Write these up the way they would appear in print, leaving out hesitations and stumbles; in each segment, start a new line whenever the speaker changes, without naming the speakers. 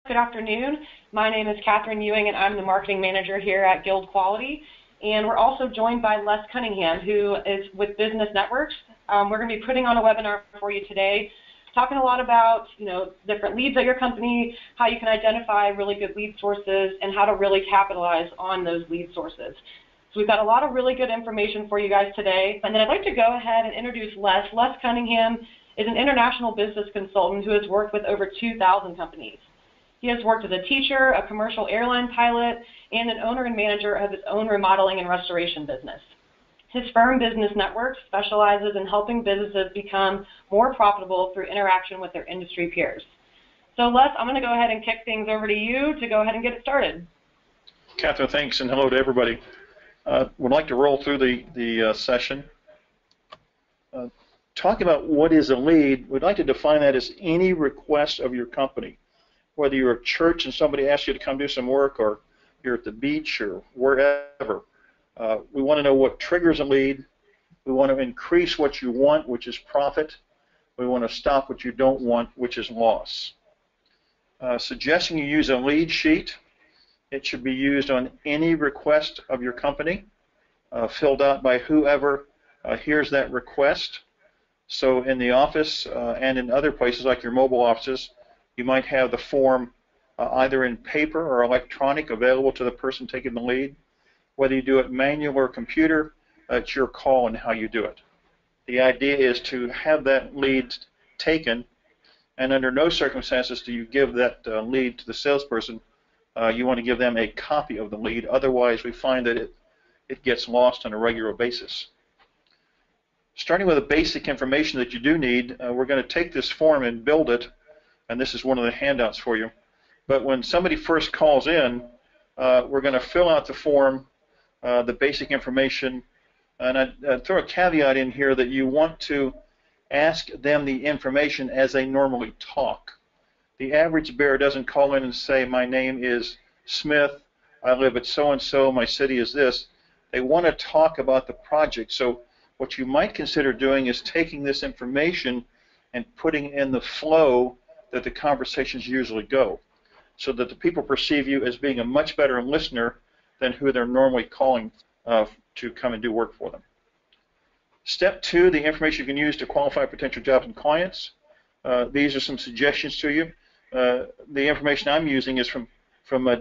Good afternoon. My name is Catherine Ewing, and I'm the marketing manager here at Guild Quality. And we're also joined by Les Cunningham, who is with Business Networks. We're going to be putting on a webinar for you today, talking a lot about, different leads at your company, how you can identify really good lead sources, and how to really capitalize on those lead sources. So we've got a lot of really good information for you guys today. And then I'd like to go ahead and introduce Les. Les Cunningham is an international business consultant who has worked with over 2,000 companies. He has worked as a teacher, a commercial airline pilot, and an owner and manager of his own remodeling and restoration business. His firm, Business Networks, specializes in helping businesses become more profitable through interaction with their industry peers. So Les, I'm going to go ahead and kick things over to you to go ahead and get it started.
Catherine, thanks, and hello to everybody. Would like to roll through the session. Talking about what is a lead, we'd like to define that as any request of your company. Whether you're a church and somebody asks you to come do some work, or you're at the beach or wherever, we want to know what triggers a lead. We want to increase what you want, which is profit. We want to stop what you don't want, which is loss. Suggesting you use a lead sheet. It should be used on any request of your company, filled out by whoever hears that request. So in the office and in other places like your mobile offices, you might have the form either in paper or electronic available to the person taking the lead. Whether you do it manual or computer, it's your call on how you do it. The idea is to have that lead taken, and under no circumstances do you give that lead to the salesperson. You want to give them a copy of the lead. Otherwise, we find that it gets lost on a regular basis. Starting with the basic information that you do need, we're going to take this form and build it. And this is one of the handouts for you. But when somebody first calls in, we're going to fill out the form, the basic information, and I'd throw a caveat in here that you want to ask them the information as they normally talk. The average bearer doesn't call in and say, my name is Smith, I live at so-and-so, my city is this. They want to talk about the project. So what you might consider doing is taking this information and putting in the flow that the conversations usually go, so that the people perceive you as being a much better listener than who they're normally calling to come and do work for them. Step 2, the information you can use to qualify potential jobs and clients. These are some suggestions to you. The information I'm using is from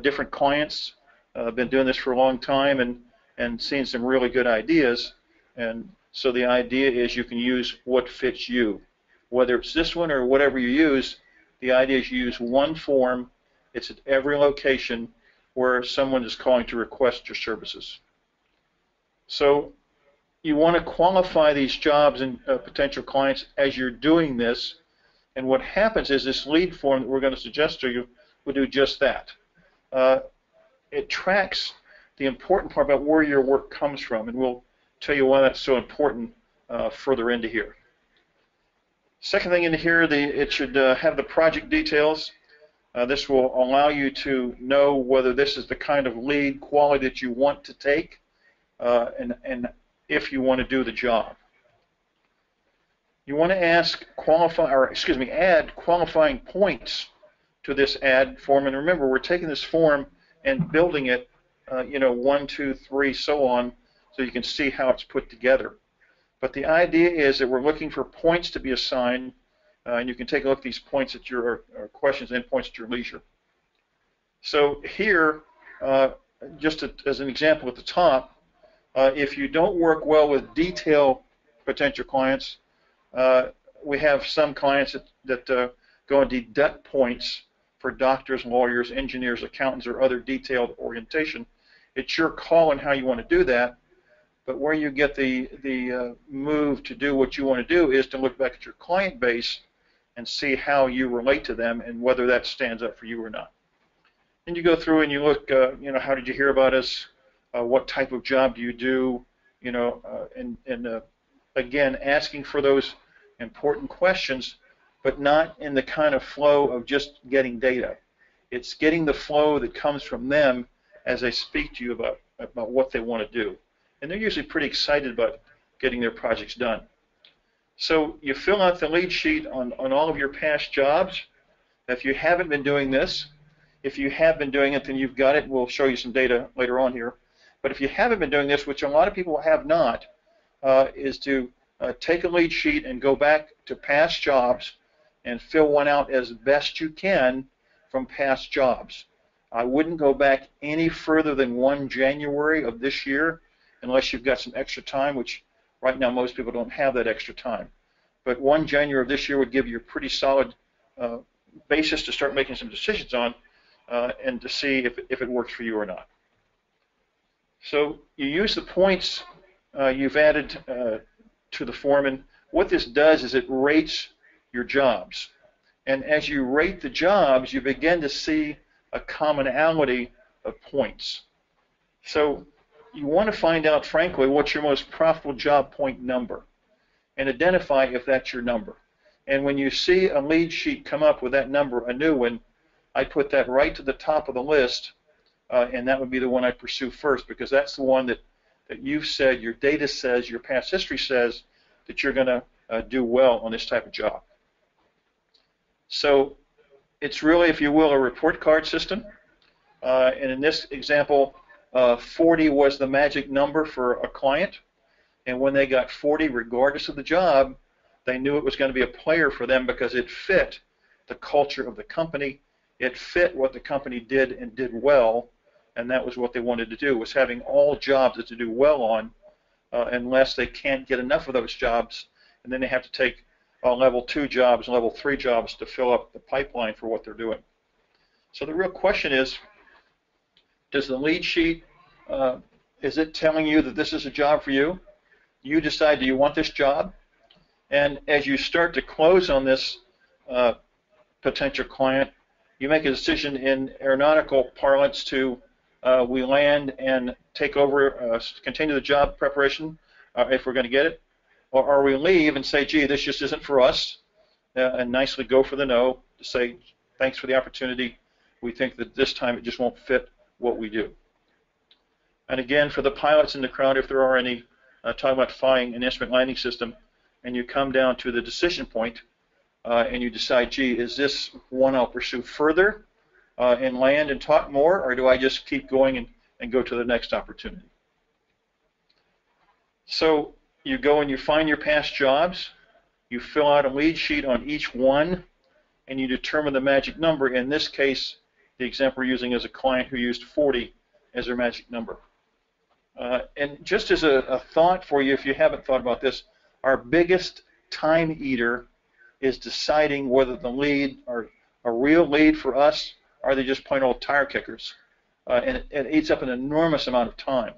different clients. I've been doing this for a long time and seen some really good ideas. And so the idea is you can use what fits you. Whether it's this one or whatever you use, the idea is you use one form. It's at every location where someone is calling to request your services. So you want to qualify these jobs and potential clients as you're doing this. And what happens is this lead form that we're going to suggest to you will do just that. It tracks the important part about where your work comes from, and we'll tell you why that's so important further into here. Second thing in here, it should have the project details. This will allow you to know whether this is the kind of lead quality that you want to take, and if you want to do the job. You want to add qualifying points to this ad form. And remember, we're taking this form and building it, 1, 2, 3, so on, so you can see how it's put together. But the idea is that we're looking for points to be assigned, and you can take a look at these points at your questions and points at your leisure. So here, just as an example at the top, if you don't work well with detail potential clients, we have some clients that go and deduct points for doctors, lawyers, engineers, accountants, or other detailed orientation. It's your call on how you want to do that. But where you get the move to do what you want to do is to look back at your client base and see how you relate to them and whether that stands up for you or not. Then you go through and you look, how did you hear about us? What type of job do you do? Again, asking for those important questions, but not in the kind of flow of just getting data. It's getting the flow that comes from them as they speak to you about what they want to do. And they're usually pretty excited about getting their projects done. So you fill out the lead sheet on all of your past jobs. If you haven't been doing this, If you have been doing it, then you've got it. We'll show you some data later on here. But if you haven't been doing this, which a lot of people have not, is to take a lead sheet and go back to past jobs and fill one out as best you can from past jobs. I wouldn't go back any further than 1 January of this year unless you've got some extra time, which right now most people don't have that extra time. But 1 January of this year would give you a pretty solid basis to start making some decisions on and to see if it works for you or not. So you use the points you've added to the form, and what this does is it rates your jobs. And as you rate the jobs, you begin to see a commonality of points. So you want to find out, frankly, what's your most profitable job point number and identify if that's your number. And when you see a lead sheet come up with that number, a new one, I put that right to the top of the list, and that would be the one I pursue first, because that's the one that you've said, your data says, your past history says that you're going to do well on this type of job. So it's really, if you will, a report card system. And in this example, 40 was the magic number for a client. And when they got 40, regardless of the job, they knew it was going to be a player for them because it fit the culture of the company. It fit what the company did and did well. And that was what they wanted to do, was having all jobs to do well on, unless they can't get enough of those jobs. And then they have to take level 2 jobs and level 3 jobs to fill up the pipeline for what they're doing. So the real question is, does the lead sheet, is it telling you that this is a job for you? You decide, do you want this job? And as you start to close on this potential client, you make a decision in aeronautical parlance to we land and take over, continue the job preparation if we're going to get it, or we leave and say, gee, this just isn't for us, and nicely go for the no, to say, thanks for the opportunity. We think that this time it just won't fit what we do. And again, for the pilots in the crowd, if there are any, talking about flying an instrument landing system, and you come down to the decision point, and you decide, gee, is this one I'll pursue further and land and talk more, or do I just keep going and go to the next opportunity? So you go and you find your past jobs, you fill out a lead sheet on each one, and you determine the magic number. In this case, the example we're using is a client who used 40 as their magic number. And just as a thought for you, if you haven't thought about this, our biggest time eater is deciding whether the lead are a real lead for us, or are they just plain old tire kickers. And it eats up an enormous amount of time.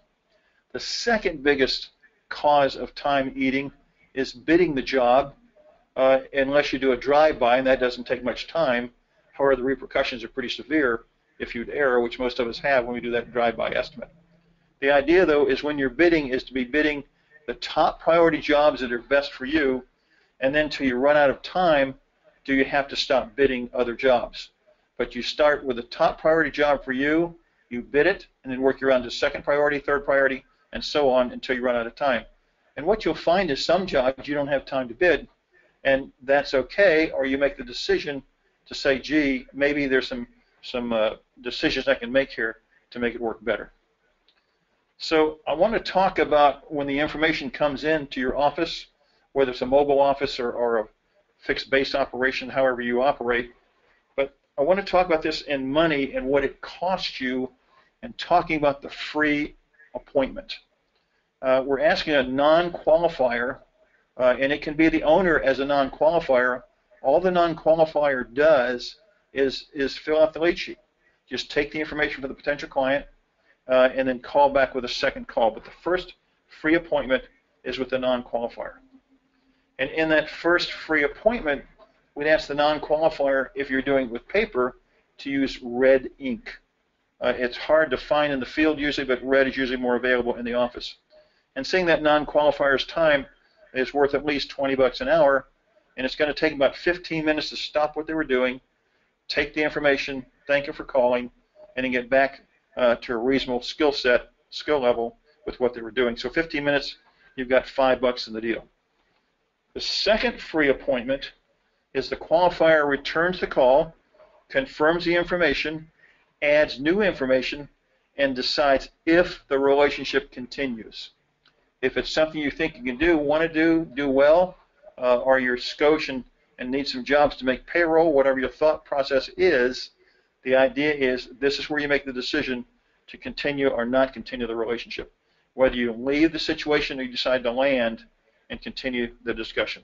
The second biggest cause of time eating is bidding the job, unless you do a drive-by, and that doesn't take much time. However, the repercussions are pretty severe if you'd err, which most of us have when we do that drive-by estimate. The idea, though, is when you're bidding is to be bidding the top priority jobs that are best for you, and then till you run out of time, do you have to stop bidding other jobs. But you start with the top priority job for you, you bid it, and then work your way on to second priority, third priority, and so on until you run out of time. And what you'll find is some jobs you don't have time to bid, and that's okay, or you make the decision to say, gee, maybe there's some decisions I can make here to make it work better. So I want to talk about when the information comes into your office, whether it's a mobile office or a fixed base operation, however you operate. But I want to talk about this in money and what it costs you, and talking about the free appointment. We're asking a non-qualifier, and it can be the owner as a non-qualifier. All the non-qualifier does is fill out the lead sheet. Just take the information for the potential client and then call back with a second call. But the first free appointment is with the non-qualifier. And in that first free appointment, we'd ask the non-qualifier, if you're doing it with paper, to use red ink. It's hard to find in the field usually, but red is usually more available in the office. And seeing that non-qualifier's time is worth at least $20 an hour, and it's going to take about 15 minutes to stop what they were doing, take the information, thank you for calling, and then get back to a reasonable skill level with what they were doing. So 15 minutes, you've got $5 in the deal. The second free appointment is the qualifier returns the call, confirms the information, adds new information and decides if the relationship continues. If it's something you think you can do, want to do well, or you're Scotian and need some jobs to make payroll, whatever your thought process is, the idea is this is where you make the decision to continue or not continue the relationship. Whether you leave the situation or you decide to land and continue the discussion.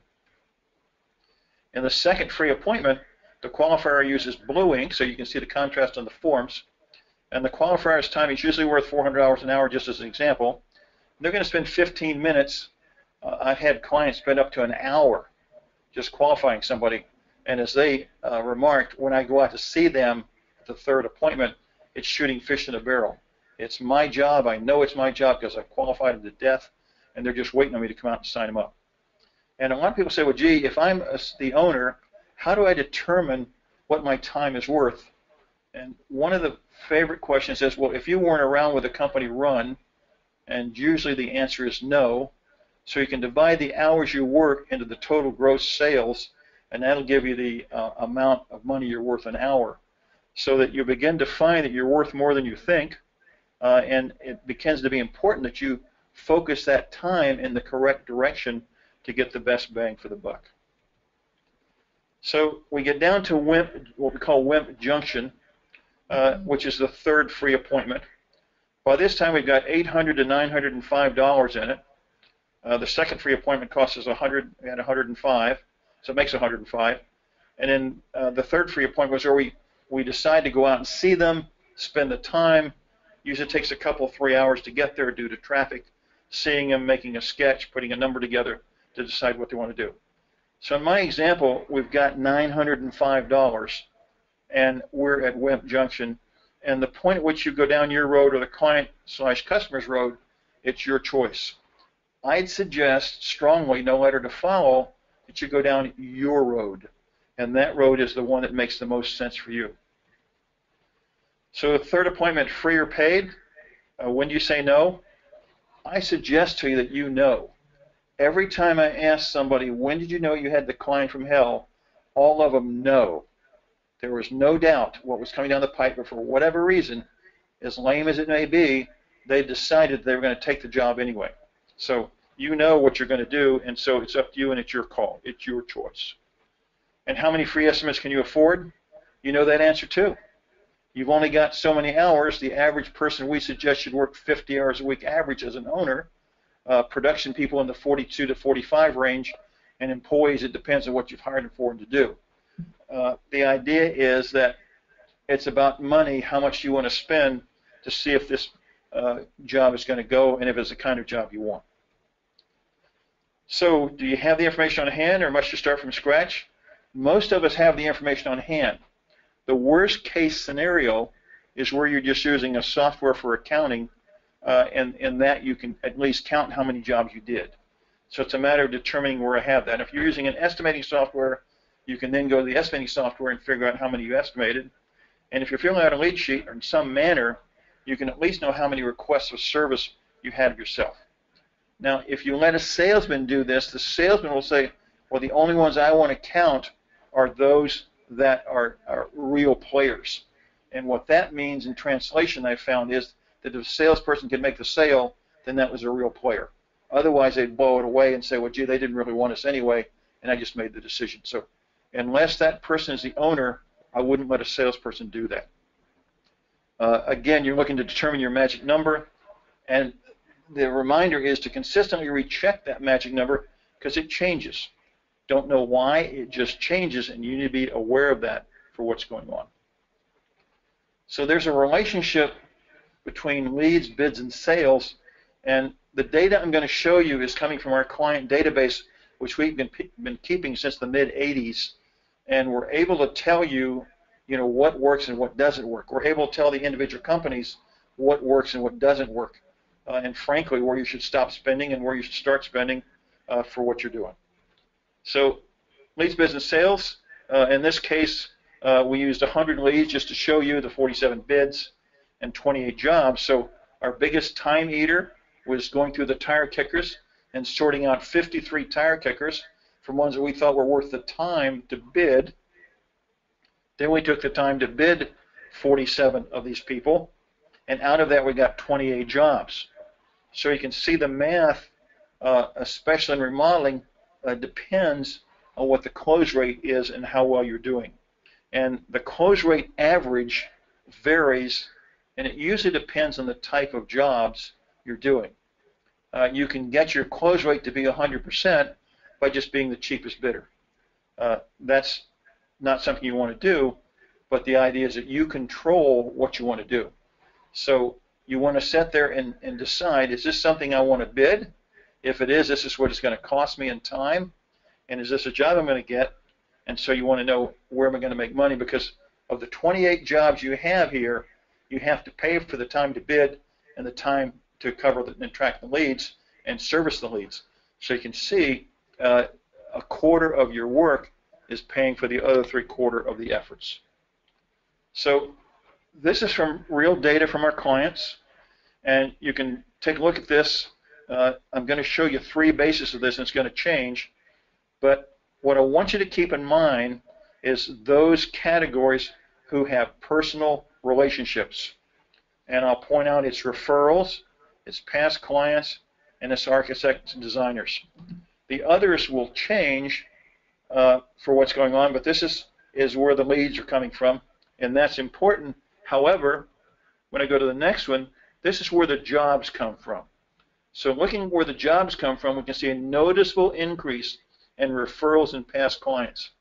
In the second free appointment, the qualifier uses blue ink, so you can see the contrast on the forms. And the qualifier's time is usually worth $400 an hour, just as an example. They're going to spend 15 minutes. I've had clients spend up to an hour just qualifying somebody. And as they remarked, when I go out to see them at the third appointment, it's shooting fish in a barrel. It's my job. I know it's my job because I've qualified them to death, and they're just waiting on me to come out and sign them up. And a lot of people say, well, gee, if I'm the owner, how do I determine what my time is worth? And one of the favorite questions is, well, if you weren't around with the company run, and usually the answer is no, so you can divide the hours you work into the total gross sales, and that'll give you the amount of money you're worth an hour, so that you begin to find that you're worth more than you think, and it begins to be important that you focus that time in the correct direction to get the best bang for the buck. So we get down to WIMP, what we call WIMP Junction, which is the third free appointment. By this time, we've got $800 to $905 in it. The second free appointment costs us $100 and $105, so it makes $105. And then the third free appointment was where we decide to go out and see them, spend the time. Usually it takes a couple, 3 hours to get there due to traffic, seeing them, making a sketch, putting a number together to decide what they want to do. So in my example, we've got $905, and we're at WIMP Junction. And the point at which you go down your road or the client/customer's road, it's your choice. I'd suggest strongly, no letter to follow, that you go down your road. And that road is the one that makes the most sense for you. So the third appointment, free or paid. When do you say no? I suggest to you that you know. Every time I ask somebody, when did you know you had the client from hell, all of them know. There was no doubt what was coming down the pipe, but for whatever reason, as lame as it may be, they decided they were going to take the job anyway. So you know what you're going to do, and so it's up to you, and it's your call. It's your choice. And how many free estimates can you afford? You know that answer too. You've only got so many hours. The average person we suggest should work 50 hours a week average as an owner. Production people in the 42 to 45 range, and employees, it depends on what you've hired them for and to do. The idea is that it's about money, how much you want to spend to see if this job is going to go and if it's the kind of job you want. So do you have the information on hand, or must you start from scratch? Most of us have the information on hand. The worst case scenario is where you're just using a software for accounting, and in that you can at least count how many jobs you did. So it's a matter of determining where I have that. If you're using an estimating software, you can then go to the estimating software and figure out how many you estimated. And if you're filling out a lead sheet or in some manner, you can at least know how many requests of service you had of yourself. Now, if you let a salesman do this, the salesman will say, well, the only ones I want to count are those that are real players. And what that means in translation, I found, is that if a salesperson can make the sale, then that was a real player. Otherwise, they'd blow it away and say, well, gee, they didn't really want us anyway, and I just made the decision. So unless that person is the owner, I wouldn't let a salesperson do that. Again, you're looking to determine your magic number, and the reminder is to consistently recheck that magic number because it changes. Don't know why, it just changes, and you need to be aware of that for what's going on. So there's a relationship between leads, bids, and sales, and the data I'm going to show you is coming from our client database, which we've been keeping since the mid-'80s, and we're able to tell you, what works and what doesn't work. We're able to tell the individual companies what works and what doesn't work, and frankly, where you should stop spending and where you should start spending for what you're doing. So leads, business, sales. In this case, we used 100 leads just to show you the 47 bids and 28 jobs. So our biggest time eater was going through the tire kickers and sorting out 53 tire kickers from ones that we thought were worth the time to bid. Then we took the time to bid 47 of these people, and out of that we got 28 jobs. So you can see the math, especially in remodeling, depends on what the close rate is and how well you're doing. And the close rate average varies, and it usually depends on the type of jobs you're doing. You can get your close rate to be 100% by just being the cheapest bidder. That's not something you want to do, but the idea is that you control what you want to do. So you want to sit there and decide, is this something I want to bid? If it is, this is what it's going to cost me in time. And is this a job I'm going to get? And so you want to know, where am I going to make money? Because of the 28 jobs you have here, you have to pay for the time to bid and the time to cover and track the leads and service the leads. So you can see a quarter of your work is paying for the other 3/4 of the efforts. So this is from real data from our clients, and you can take a look at this. I'm going to show you 3 bases of this, and it's going to change. But what I want you to keep in mind is those categories who have personal relationships. And I'll point out it's referrals, it's past clients, and it's architects and designers. The others will change for what's going on, but this is where the leads are coming from, and that's important. However, when I go to the next one, this is where the jobs come from. So looking where the jobs come from, we can see a noticeable increase in referrals and past clients.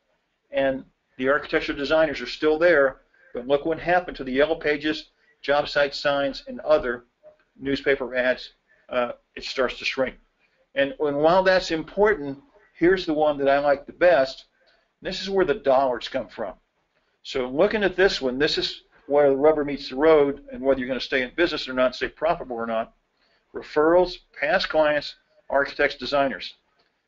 And the architectural designers are still there, but look what happened to the yellow pages, job site signs, and other newspaper ads. It starts to shrink. And while that's important, here's the one that I like the best. This is where the dollars come from. So looking at this one, this is where the rubber meets the road and whether you're going to stay in business or not, stay profitable or not. Referrals, past clients, architects, designers.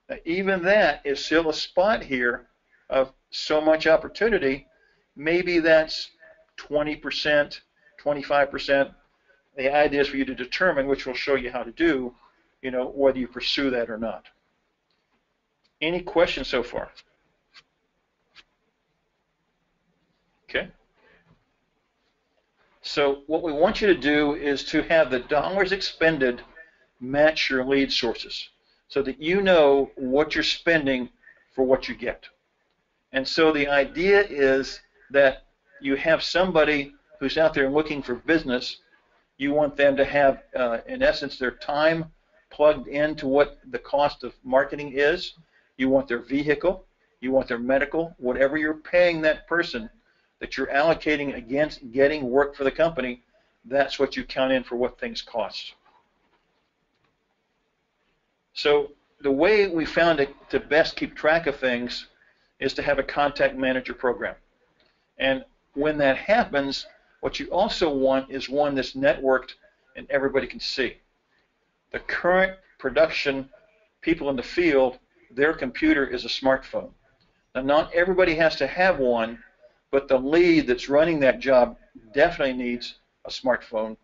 Now, even that is still a spot here of so much opportunity. Maybe that's 20%, 25%. The idea is for you to determine, which will show you how to do, whether you pursue that or not. Any questions so far? Okay. So what we want you to do is to have the dollars expended match your lead sources so that you know what you're spending for what you get. And so the idea is that you have somebody who's out there looking for business. You want them to have, in essence, their time plugged into what the cost of marketing is. You want their vehicle. You want their medical. Whatever you're paying that person that you're allocating against getting work for the company, that's what you count in for what things cost. So the way we found it to best keep track of things is to have a contact manager program. And when that happens, what you also want is one that's networked and everybody can see. The current production people in the field, their computer is a smartphone. Now, not everybody has to have one, but the lead that's running that job definitely needs a smartphone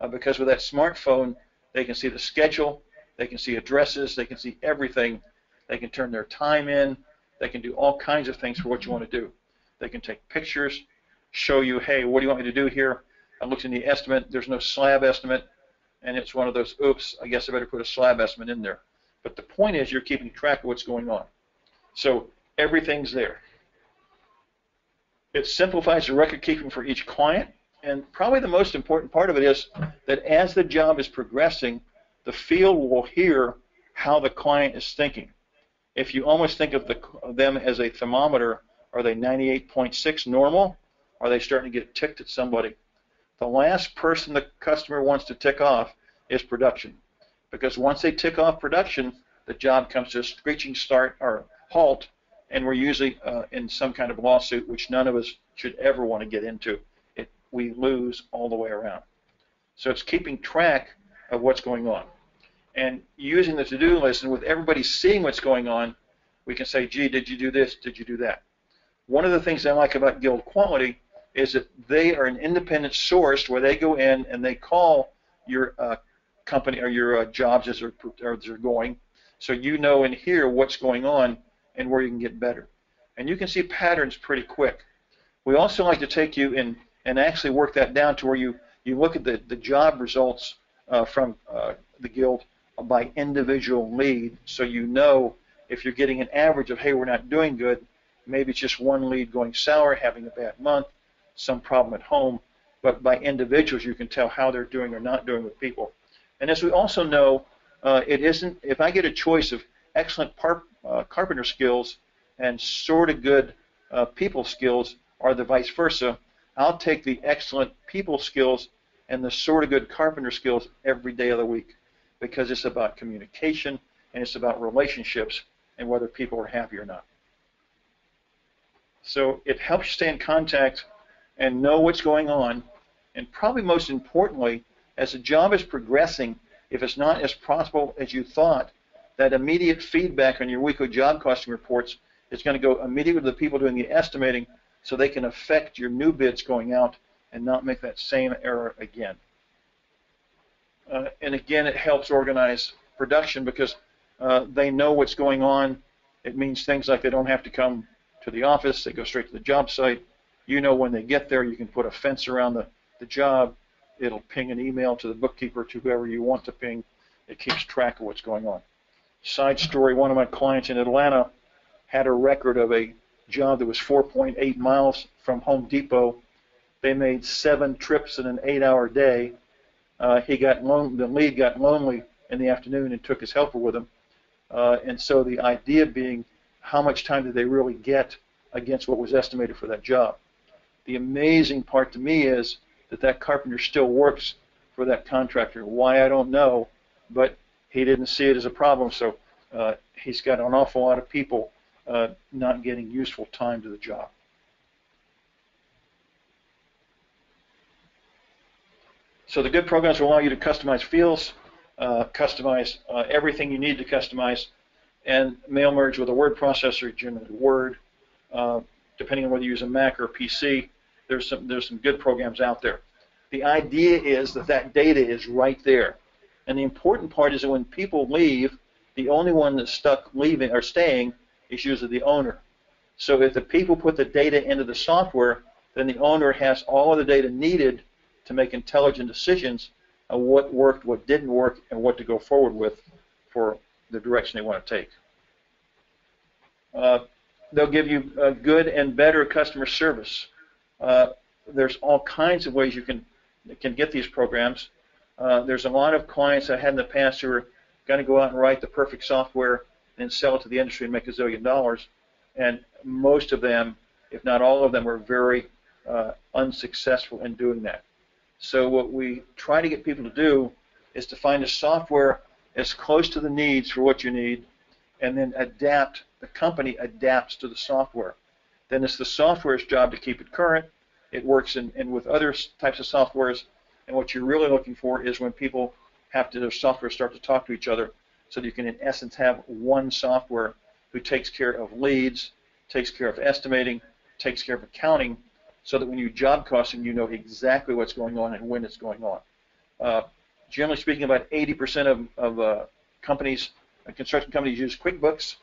because with that smartphone, they can see the schedule, they can see addresses, they can see everything. They can turn their time in. They can do all kinds of things for what you want to do. They can take pictures, show you, hey, what do you want me to do here? I looked in the estimate. There's no slab estimate, and it's one of those, oops, I guess I better put a slab estimate in there. But the point is you're keeping track of what's going on. So everything's there. It simplifies the record keeping for each client, and probably the most important part of it is that as the job is progressing, the field will hear how the client is thinking. If you almost think of them as a thermometer, are they 98.6 normal? Are they starting to get ticked at somebody? The last person the customer wants to tick off is production, because once they tick off production, the job comes to a screeching start or halt, and we're usually in some kind of lawsuit, which none of us should ever want to get into. We lose all the way around. So it's keeping track of what's going on. And using the to-do list, and with everybody seeing what's going on, we can say, gee, did you do this? Did you do that? One of the things I like about Guild Quality is that they are an independent source where they go in and they call your company or your jobs as they're going, so you know and hear what's going on and where you can get better. And you can see patterns pretty quick. We also like to take you in and actually work that down to where you look at the job results from the Guild by individual lead, so you know if you're getting an average of, hey, we're not doing good, maybe it's just one lead going sour, having a bad month, some problem at home, but by individuals you can tell how they're doing or not doing with people. And as we also know, it isn't, if I get a choice of excellent carpenter skills and sort of good people skills, or the vice versa, I'll take the excellent people skills and the sort of good carpenter skills every day of the week, because it's about communication and it's about relationships and whether people are happy or not. So it helps you stay in contact and know what's going on, and probably most importantly, as the job is progressing, if it's not as profitable as you thought, that immediate feedback on your weekly job costing reports is going to go immediately to the people doing the estimating, so they can affect your new bids going out and not make that same error again. And again, it helps organize production because they know what's going on. It means things like they don't have to come to the office, they go straight to the job site. You know when they get there, you can put a fence around the job. It'll ping an email to the bookkeeper, to whoever you want to ping. It keeps track of what's going on. Side story, one of my clients in Atlanta had a record of a job that was 4.8 miles from Home Depot. They made 7 trips in an 8-hour day. The lead got lonely in the afternoon and took his helper with him. And so the idea being, how much time did they really get against what was estimated for that job? The amazing part to me is that carpenter still works for that contractor. Why, I don't know, but he didn't see it as a problem, so he's got an awful lot of people not getting useful time to the job. So the good programs will allow you to customize fields, customize everything you need to customize, and mail merge with a word processor, generally Word. Depending on whether you use a Mac or a PC, there's some good programs out there. The idea is that data is right there. And the important part is that when people leave, the only one that's stuck leaving or staying is usually the owner. So if the people put the data into the software, then the owner has all of the data needed to make intelligent decisions on what worked, what didn't work, and what to go forward with for the direction they want to take. They'll give you good and better customer service. There's all kinds of ways you can get these programs. There's a lot of clients I had in the past who are going to go out and write the perfect software and sell it to the industry and make $1 zillion. And most of them, if not all of them, were very unsuccessful in doing that. So what we try to get people to do is to find a software as close to the needs for what you need, and then adapt. The company adapts to the software. Then it's the software's job to keep it current. It works in with other types of softwares, and what you're really looking for is when people have to, their software start to talk to each other, so that you can in essence have one software who takes care of leads, takes care of estimating, takes care of accounting, so that when you job costing, you know exactly what's going on and when it's going on. Generally speaking, about 80% of companies, construction companies, use QuickBooks.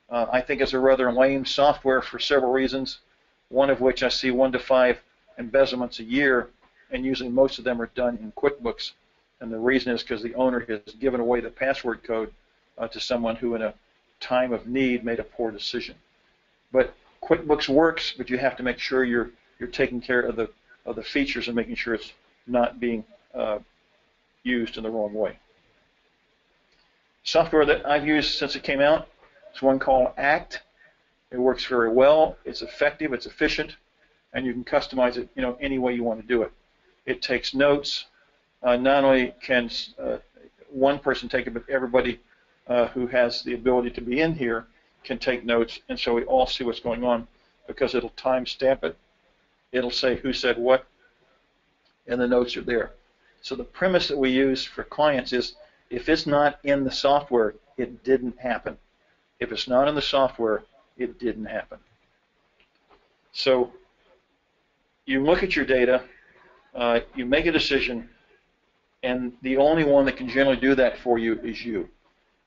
I think it's a rather lame software for several reasons, one of which I see 1 to 5 embezzlements a year, and usually most of them are done in QuickBooks. And the reason is because the owner has given away the password code to someone who in a time of need made a poor decision. But QuickBooks works, but you have to make sure you're taking care of the features and making sure it's not being used in the wrong way. Software that I've used since it came out is one called ACT. It works very well. It's effective. It's efficient, and you can customize it, any way you want to do it. It takes notes. Not only can one person take it, but everybody who has the ability to be in here can take notes, and so we all see what's going on because it'll timestamp it. It'll say who said what, and the notes are there. So the premise that we use for clients is, if it's not in the software, it didn't happen. If it's not in the software, it didn't happen. So you look at your data, you make a decision, and the only one that can generally do that for you is you.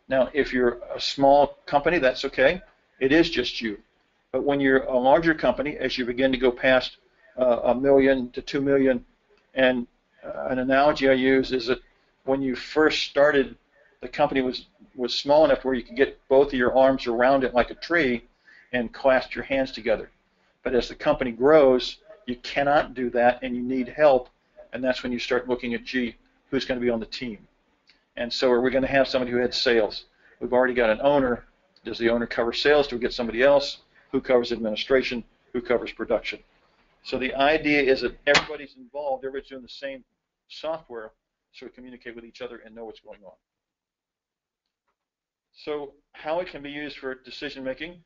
Now, if you're a small company, that's okay. It is just you. But when you're a larger company, as you begin to go past $1 million to $2 million. And an analogy I use is that when you first started, the company was small enough where you could get both of your arms around it like a tree and clasp your hands together. But as the company grows, you cannot do that, and you need help, and that's when you start looking at, gee, who's going to be on the team? And so are we going to have somebody who heads sales? We've already got an owner. Does the owner cover sales? Do we get somebody else? Who covers administration? Who covers production? So the idea is that everybody's involved, everybody's doing the same software, so we communicate with each other and know what's going on. So how it can be used for decision making,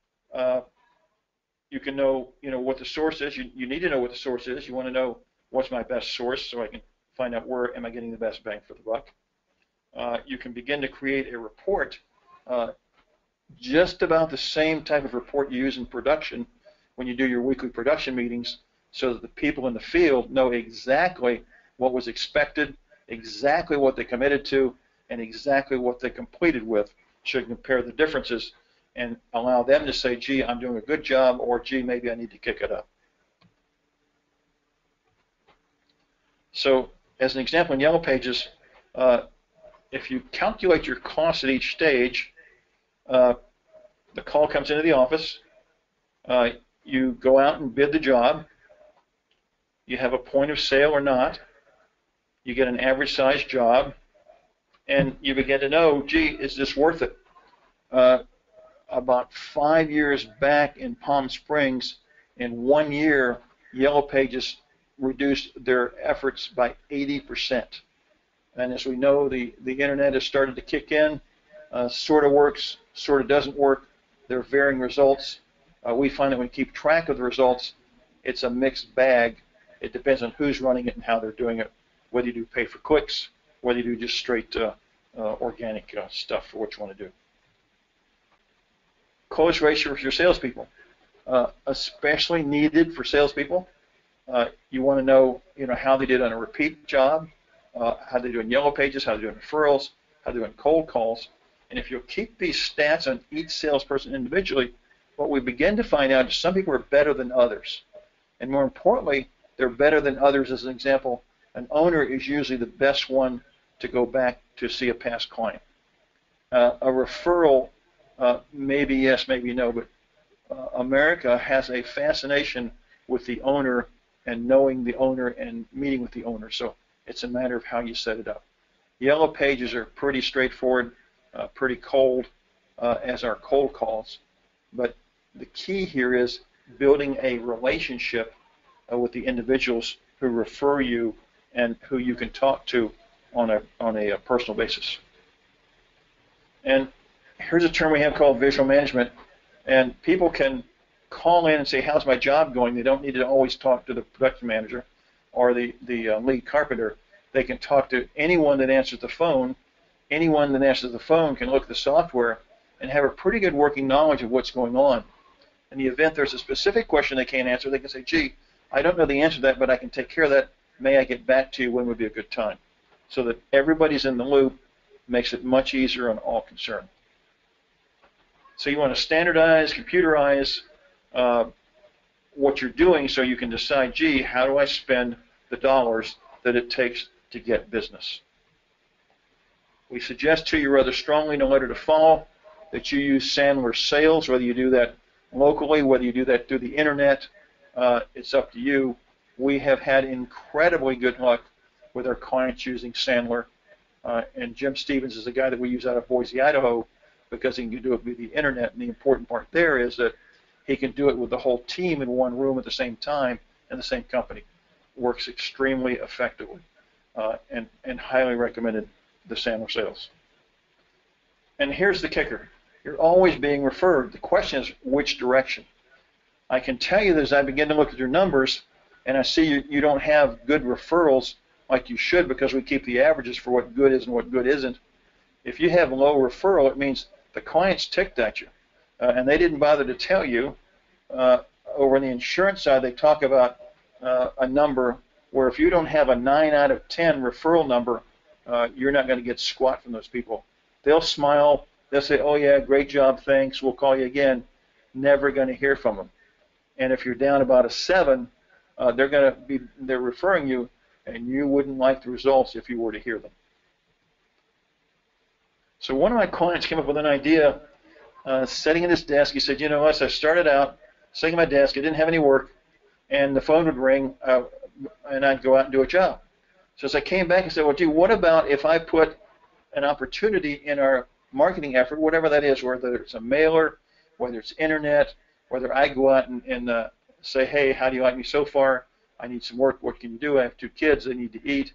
you can know, what the source is. You need to know what the source is. You want to know what's my best source so I can find out where am I getting the best bang for the buck. You can begin to create a report, just about the same type of report you use in production when you do your weekly production meetings, so that the people in the field know exactly what was expected, exactly what they committed to, and exactly what they completed with, so you can compare the differences and allow them to say, gee, I'm doing a good job, or gee, maybe I need to kick it up. So as an example, in Yellow Pages, if you calculate your costs at each stage, the call comes into the office, you go out and bid the job, you have a point of sale or not, you get an average size job, and you begin to know, gee, is this worth it? About 5 years back in Palm Springs, in 1 year, Yellow Pages reduced their efforts by 80%. And as we know, the internet has started to kick in. Sort of works, sort of doesn't work. There are varying results. We find that when we keep track of the results, it's a mixed bag. It depends on who's running it and how they're doing it, whether you do pay for clicks, whether you do just straight organic stuff for what you want to do. Close ratio for your salespeople, especially needed for salespeople. You want to know, how they did on a repeat job, how they do in Yellow Pages, how they do in referrals, how they do in cold calls. And if you'll keep these stats on each salesperson individually, what we begin to find out is some people are better than others. And more importantly, they're better than others. As an example, an owner is usually the best one to go back to see a past client. A referral, maybe yes, maybe no, but America has a fascination with the owner and knowing the owner and meeting with the owner. So it's a matter of how you set it up. Yellow Pages are pretty straightforward, pretty cold, as are cold calls. But the key here is building a relationship with the individuals who refer you and who you can talk to on a personal basis. And here's a term we have called visual management. And people can call in and say, how's my job going? They don't need to always talk to the production manager or the lead carpenter. They can talk to anyone that answers the phone. Anyone that answers the phone can look at the software and have a pretty good working knowledge of what's going on. In the event there's a specific question they can't answer, they can say, gee, I don't know the answer to that, but I can take care of that. May I get back to you? When would be a good time? So that everybody's in the loop, makes it much easier on all concerned. So you want to standardize, computerize what you're doing so you can decide, gee, how do I spend the dollars that it takes to get business? We suggest to you rather strongly in a letter to follow that you use Sandler Sales, whether you do that locally, whether you do that through the internet, it's up to you. We have had incredibly good luck with our clients using Sandler, and Jim Stevens is the guy that we use out of Boise, Idaho, because he can do it with the internet, and the important part there is that he can do it with the whole team in one room at the same time in the same company. Works extremely effectively, and highly recommended the Sandler Sales. And here's the kicker. You're always being referred. The question is which direction. I can tell you that as I begin to look at your numbers and I see you don't have good referrals like you should, because we keep the averages for what good is and what good isn't. If you have low referral, it means the client's ticked at you, and they didn't bother to tell you. Over on the insurance side, they talk about a number where if you don't have a 9 out of 10 referral number, you're not going to get squat from those people. They'll smile. They'll say, oh, yeah, great job, thanks, we'll call you again. Never going to hear from them. And if you're down about a 7, they're referring you, and you wouldn't like the results if you were to hear them. So one of my clients came up with an idea, sitting at his desk. He said, you know, as I started out sitting at my desk, I didn't have any work, and the phone would ring, and I'd go out and do a job. So as I came back and said, well, gee, what about if I put an opportunity in our marketing effort, whatever that is, whether it's a mailer, whether it's internet, whether I go out and say, hey, how do you like me so far? I need some work. What can you do? I have 2 kids. They need to eat.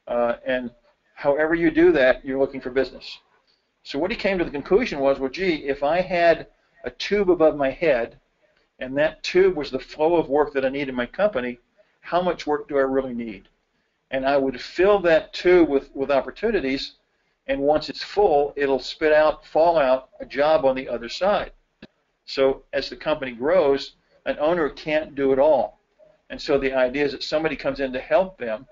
And however you do that, you're looking for business. So what he came to the conclusion was, well, gee, if I had a tube above my head, and that tube was the flow of work that I need in my company, how much work do I really need? And I would fill that tube with opportunities, and once it's full, it'll fall out a job on the other side. So as the company grows, an owner can't do it all. And so the idea is that somebody comes in to help them,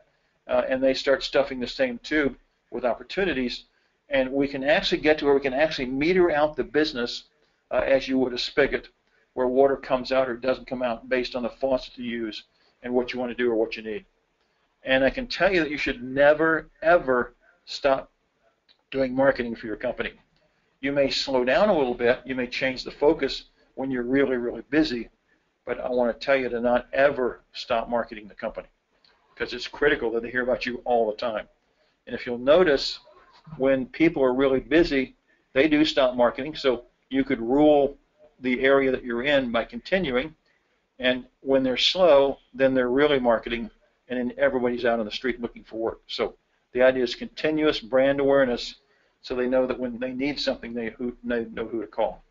and they start stuffing the same tube with opportunities, and we can actually get to where we can actually meter out the business as you would a spigot, where water comes out or doesn't come out based on the faucet you use and what you want to do or what you need. And I can tell you that you should never, ever stop doing marketing for your company. You may slow down a little bit. You may change the focus when you're really, really busy. But I want to tell you to not ever stop marketing the company, because it's critical that they hear about you all the time. And if you'll notice, when people are really busy, they do stop marketing. So you could rule the area that you're in by continuing. And when they're slow, then they're really marketing, and then everybody's out on the street looking for work. So the idea is continuous brand awareness, so they know that when they need something, they know who to call.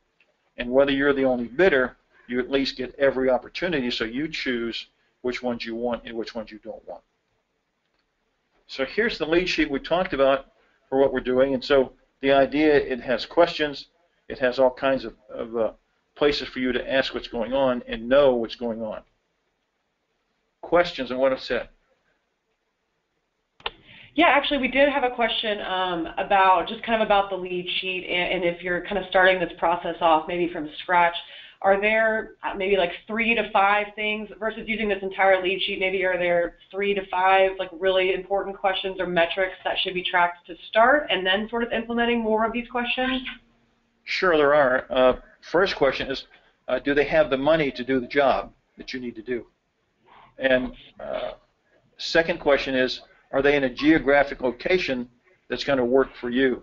And whether you're the only bidder, you at least get every opportunity, so you choose which ones you want and which ones you don't want. So here's the lead sheet we talked about for what we're doing. And so the idea, it has questions, it has all kinds of places for you to ask what's going on and know what's going on. Questions on what I've said?
Yeah, actually, we did have a question about the lead sheet, and if you're kind of starting this process off maybe from scratch, are there maybe like 3 to 5 things versus using this entire lead sheet? Maybe are there 3 to 5 like really important questions or metrics that should be tracked to start, and then sort of implementing more of these questions?
Sure, there are. First question is, do they have the money to do the job that you need to do? And second question is, are they in a geographic location that's going to work for you?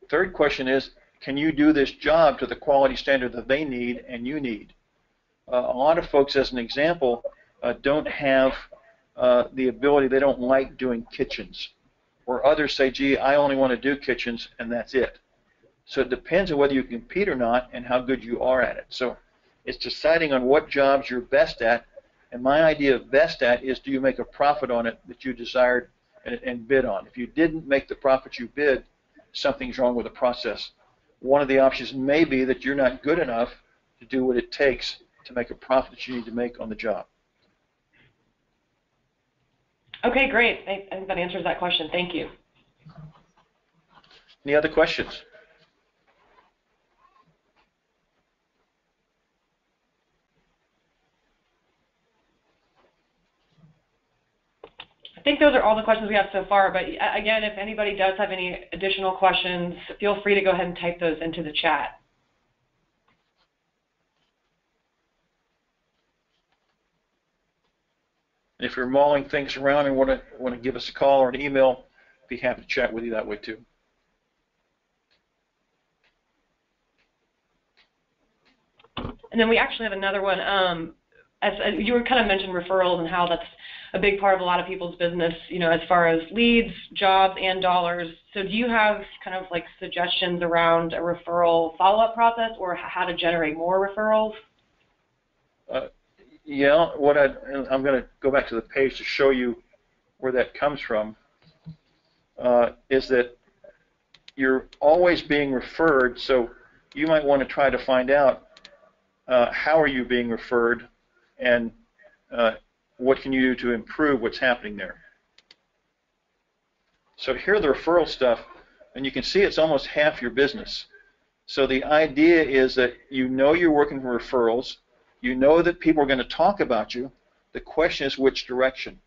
Third question is, can you do this job to the quality standard that they need and you need? A lot of folks, as an example, don't have the ability, they don't like doing kitchens. Or others say, gee, I only want to do kitchens and that's it. So it depends on whether you compete or not and how good you are at it. So it's deciding on what jobs you're best at. And my idea of best at is, do you make a profit on it that you desired and bid on? If you didn't make the profit you bid, something's wrong with the process. One of the options may be that you're not good enough to do what it takes to make a profit that you need to make on the job.
Okay, great. I think that answers that question. Thank you.
Any other questions?
I think those are all the questions we have so far, but again, if anybody does have any additional questions, feel free to go ahead and type those into the chat.
If you're mulling things around and want to give us a call or an email, be happy to chat with you that way too.
And then we actually have another one. As you were kind of mentioned referrals and how that's a big part of a lot of people's business, you know, as far as leads, jobs, and dollars. So do you have kind of like suggestions around a referral follow-up process or how to generate more referrals?
Yeah, I'm going to go back to the page to show you where that comes from, is that you're always being referred, so you might want to try to find out how are you being referred and what can you do to improve what's happening there. So here are the referral stuff, and you can see it's almost half your business. So the idea is that you know you're working for referrals, you know that people are going to talk about you, The question is which direction.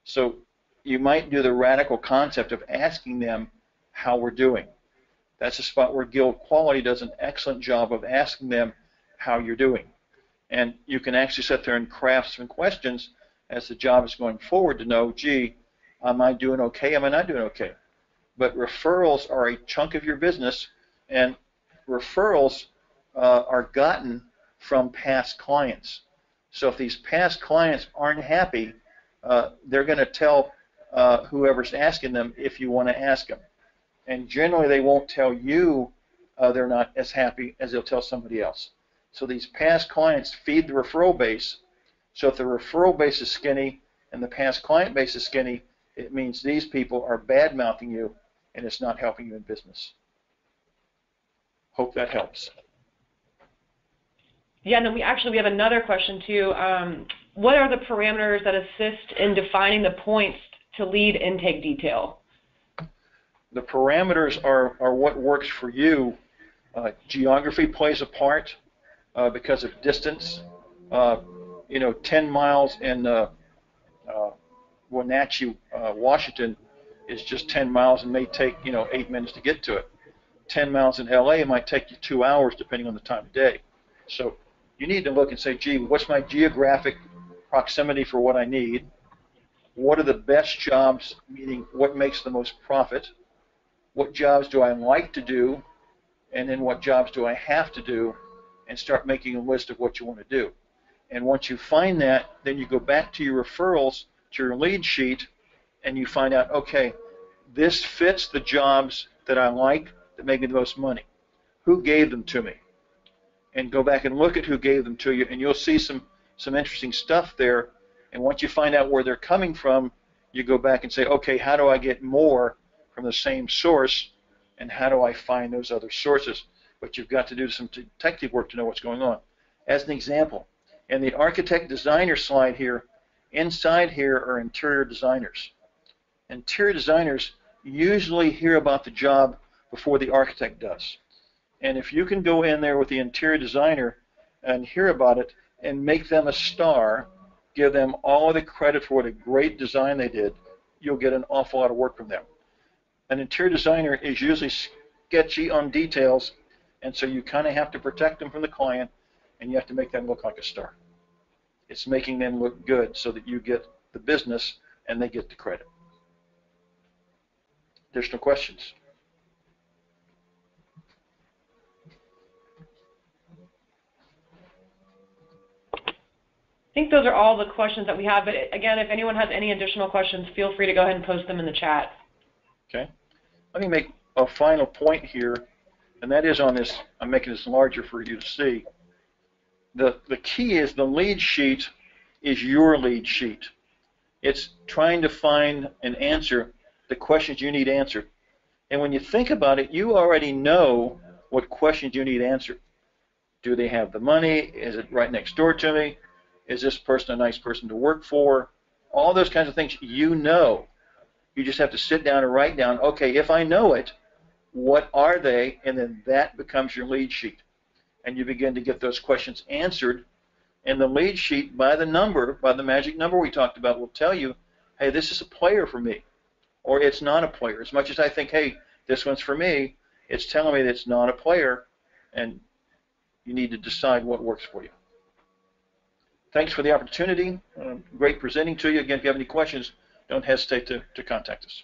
So you might do the radical concept of asking them how we're doing. That's a spot where Guild Quality does an excellent job of asking them how you're doing. And you can actually sit there and craft some questions as the job is going forward to know, gee, am I doing okay? Am I not doing okay? But referrals are a chunk of your business, and referrals are gotten from past clients. So if these past clients aren't happy, they're going to tell whoever's asking them if you want to ask them. And generally they won't tell you they're not as happy as they'll tell somebody else. So these past clients feed the referral base. So if the referral base is skinny and the past client base is skinny, it means these people are bad-mouthing you and it's not helping you in business. Hope that helps.
Yeah, and then we have another question too. What are the parameters that assist in defining the points to lead intake detail?
The parameters are what works for you. Geography plays a part because of distance. 10 miles in Wenatchee, Washington is just 10 miles and may take 8 minutes to get to it. 10 miles in LA might take you 2 hours depending on the time of day. So you need to look and say, gee, what's my geographic proximity for what I need? What are the best jobs, meaning what makes the most profit? What jobs do I like to do? And then what jobs do I have to do? And start making a list of what you want to do. And once you find that, then you go back to your referrals, to your lead sheet, and you find out, okay, this fits the jobs that I like that make me the most money. Who gave them to me? And go back and look at who gave them to you, and you'll see some interesting stuff there. And once you find out where they're coming from, you go back and say, okay, how do I get more from the same source, and how do I find those other sources? But you've got to do some detective work to know what's going on. As an example, in the architect designer slide here, inside here are interior designers. Interior designers usually hear about the job before the architect does. And if you can go in there with the interior designer and hear about it and make them a star, give them all of the credit for what a great design they did, you'll get an awful lot of work from them. An interior designer is usually sketchy on details, and so you kind of have to protect them from the client, and you have to make them look like a star. It's making them look good so that you get the business and they get the credit. Additional questions?
I think those are all the questions that we have, but again, if anyone has any additional questions, feel free to go ahead and post them in the chat.
Okay. Let me make a final point here, and that is on this. I'm making this larger for you to see. The key is the lead sheet is your lead sheet. It's trying to find and answer the questions you need answered. And when you think about it, you already know what questions you need answered. Do they have the money? Is it right next door to me? Is this person a nice person to work for? All those kinds of things you know. You just have to sit down and write down, okay, if I know it, what are they? And then that becomes your lead sheet. And you begin to get those questions answered. And the lead sheet, by the number, by the magic number we talked about, will tell you, hey, this is a player for me. Or it's not a player. As much as I think, hey, this one's for me, it's telling me that it's not a player, and you need to decide what works for you. Thanks for the opportunity. Great presenting to you. Again, if you have any questions, don't hesitate to contact us.